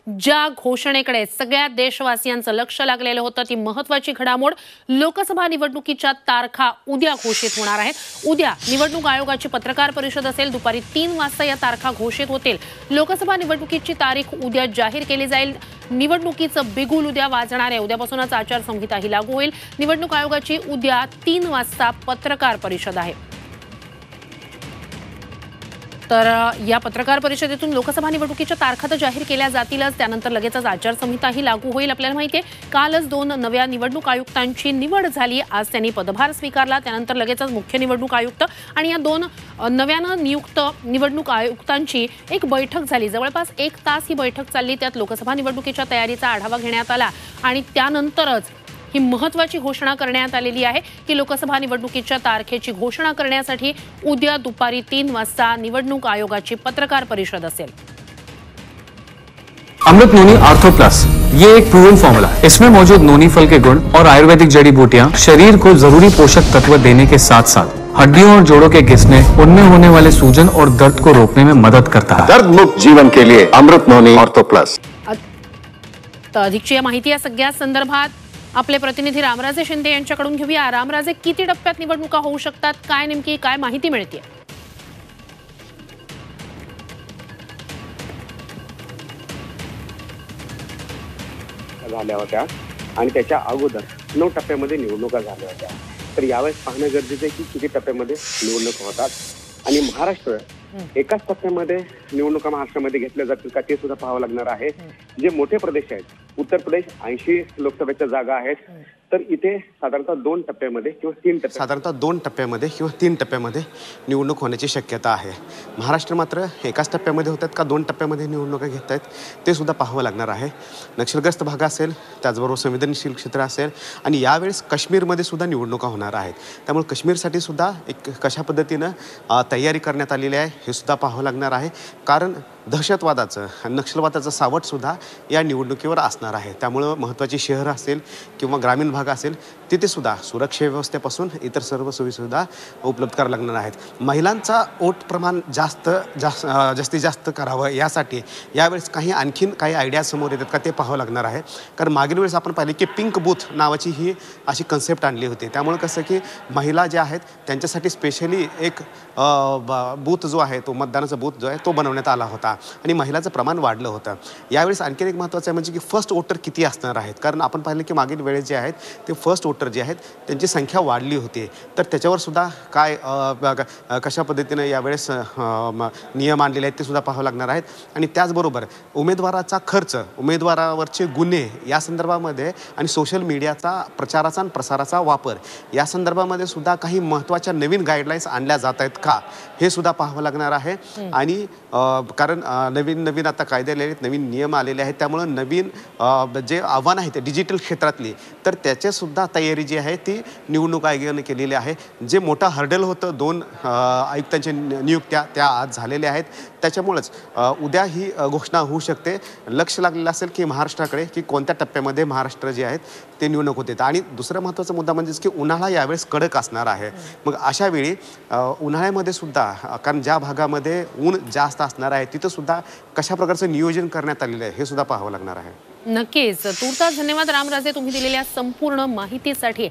ज्या घोषणेकडे सगळ्या देशवासियांचं लक्ष लागलेलं होतं ती महत्त्वाची घडामोड लोकसभा निवडणुकीच्या तारखा उद्या घोषित होणार आहेत। उद्या निवडणूक आयोगाची पत्रकार परिषद असेल, दुपारी 3 वाजता या तारखा घोषित होतील। लोकसभा निवडणुकीची तारीख उद्या जाहीर केली जाईल। निवडणुकीचं बिगुल उद्या वाजणार आहे। उद्यापासूनच आचारसंहिताही लागू होईल। निवडणूक आयोगाची उद्या 3 वाजता पत्रकार परिषद आहे। तर या पत्रकार परिषदेतून लोकसभा निवडणुकीच्या तारखा तर जाहीर केल्या जातीलच, त्यानंतर लगेचच आचारसंहिताही लागू होईल। आपल्याला माहिती आहे कालच 2 नव्या निवडणूक आयुक्तांची निवड झाली। आज त्यांनी पदभार स्वीकारला, त्यानंतर लगेचच मुख्य निवडणूक आयुक्त आणि या 2 नव्यानं नियुक्त निवडणूक आयुक्तांची एक बैठक झाली। जवळपास 1 तास ही बैठक चालली। त्यात लोकसभा निवडणुकीच्या तयारीचा आढावा घेण्यात आला आणि त्यानंतरच ही महत्त्वाची घोषणा करण्यात आलेली आहे की लोकसभा निवडणुकीच्या तारखेची घोषणा करण्यासाठी उद्या दुपारी 3 वाजता निवडणूक आयोगाची पत्रकार परिषद असेल। अमृत नोनी आर्थो प्लस ये एक प्रूवन फॉर्मूला है। इसमें मौजूद नोनी फल के गुण और आयुर्वेदिक जड़ी बूटियां शरीर को जरूरी पोषक तत्व देने के साथ साथ हड्डियों और जोड़ों के घिसने, उनमें होने वाले सूजन और दर्द को रोकने में मदद करता है। दर्द मुक्त जीवन के लिए अमृत नोनी आर्थो प्लस। अधिकची माहिती या सगळ्या संदर्भात आपले प्रतिनिधी रामराजे शिंदे यांच्याकडून घेऊया। रामराजे, किती टप्प्यात निवडणुका होऊ शकतात, काय नेमकी काय माहिती मिळते? झाल्या होत्या आणि त्याच्या अगोदर 9 टप्प्यामध्ये निवडणुका झाल्या होत्या। तर यावेळेस पाहणं गरजेचं आहे की किती टप्प्यामध्ये निवडणुका होतात आणि महाराष्ट्र एकाच टप्प्यामध्ये निवडणुका महाराष्ट्रामध्ये घेतल्या जातील का ते सुद्धा पाहावं लागणार आहे। जे मोठे प्रदेश आहेत, उत्तर प्रदेश 80 लोकसभेच्या जागा आहेत, तर इथे साधारणतः 2 टप्प्यामध्ये किंवा 3 टप्प्यामध्ये निवडणूक होण्याची शक्यता आहे। महाराष्ट्र मात्र एकाच टप्प्यामध्ये होतात का 2 टप्प्यामध्ये निवडणुका घेत आहेत ते सुद्धा पाहावं लागणार आहे। नक्षलग्रस्त भाग असेल, त्याचबरोबर संवेदनशील क्षेत्र असेल आणि यावेळेस काश्मीरमध्ये सुद्धा निवडणुका होणार आहेत। त्यामुळे काश्मीरसाठी सुद्धा एक कशा पद्धतीनं तयारी करण्यात आलेली आहे हे सुद्धा पाहावं लागणार आहे, कारण दहशतवादाचं आणि नक्षलवादाचं सावट सुद्धा या निवडणुकीवर असणार आहे। त्यामुळं महत्त्वाची शहरं असेल किंवा ग्रामीण भाग असेल तिथे सुद्धा सुरक्षा व्यवस्थेपासून इतर सर्व सोयीसुविधा उपलब्ध करायला लागणार आहेत। महिलांचा वोट प्रमाण जास्तीत जास्त करावं यासाठी यावेळेस आणखीन काही आयडिया समोर येतात का ते पाहावं लागणार आहे, कारण मागील वेळेस आपण पाहिले की पिंक बूथ नावाची ही अशी कन्सेप्ट आणली होती। त्यामुळे कसं की महिला ज्या आहेत त्यांच्यासाठी स्पेशली एक बूथ जो आहे, तो मतदानाचा बूथ जो आहे तो बनवण्यात आला होता आणि महिलाचं प्रमाण वाढलं होतं। यावेळेस आणखीन एक महत्त्वाचं आहे म्हणजे की फर्स्ट वोटर किती असणार आहेत, कारण आपण पाहिलं की मागील वेळेस जे आहेत ते फर्स्ट वोटर जे आहेत त्यांची संख्या वाढली होती। तर त्याच्यावर सुद्धा काय कशा पद्धतीने यावेळेस नियम आणलेले आहेत ते सुद्धा पाहावं लागणार आहेत। आणि त्याचबरोबर उमेदवाराचा खर्च, उमेदवारावरचे गुन्हे या संदर्भामध्ये आणि सोशल मीडियाचा प्रचाराचा आणि प्रसाराचा वापर या संदर्भामध्ये सुद्धा काही महत्त्वाच्या नवीन गाईडलाईन्स आणल्या जात आहेत का हे सुद्धा पाहावं लागणार आहे। आणि कारण नवीन आता कायदे आलेले आहेत, नवीन नियम आलेले आहेत, त्यामुळं नवीन जे आव्हान आहे ते डिजिटल क्षेत्रातली, तर त्याचे सुद्धा तयारी जी आहे ती निवडणूक आयोगाने केलेली आहे। जे मोठा हर्डल होतं 2 आयुक्तांच्या नियुक्त्या त्या आज झालेल्या आहेत, त्याच्यामुळेच उद्या ही घोषणा होऊ शकते। लक्ष लागलेलं असेल की महाराष्ट्राकडे की कोणत्या टप्प्यामध्ये महाराष्ट्र जे आहेत ते निवडणूक होते। आणि दुसरा महत्त्वाचा मुद्दा म्हणजेच की उन्हाळा यावेळेस कडक असणार आहे। मग अशा वेळी उन्हाळ्यामध्ये सुद्धा, कारण ज्या भागामध्ये ऊन जास्त असणार आहे तिथं सुद्धा कशा प्रकारचं नियोजन करण्यात आलेलं आहे हे सुद्धा पाहावं लागणार आहे। नक्कीच। तूर्तास धन्यवाद रामराजे, तुम्ही दिलेल्या संपूर्ण माहितीसाठी।